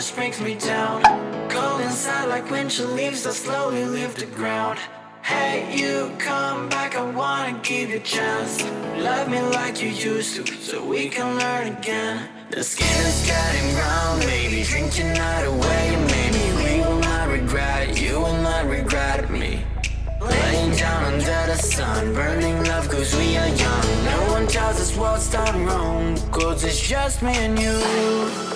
just brings me down. Go inside like winter leaves that slowly leave the ground. Hey, you come back, I wanna give you a chance. Love me like you used to, so we can learn again. The skin is getting brown, baby, drink your night away. You made me, we will not regret it, you will not regret me. Laying down under the sun, burning love cause we are young. No one tells us what's done wrong, cause it's just me and you.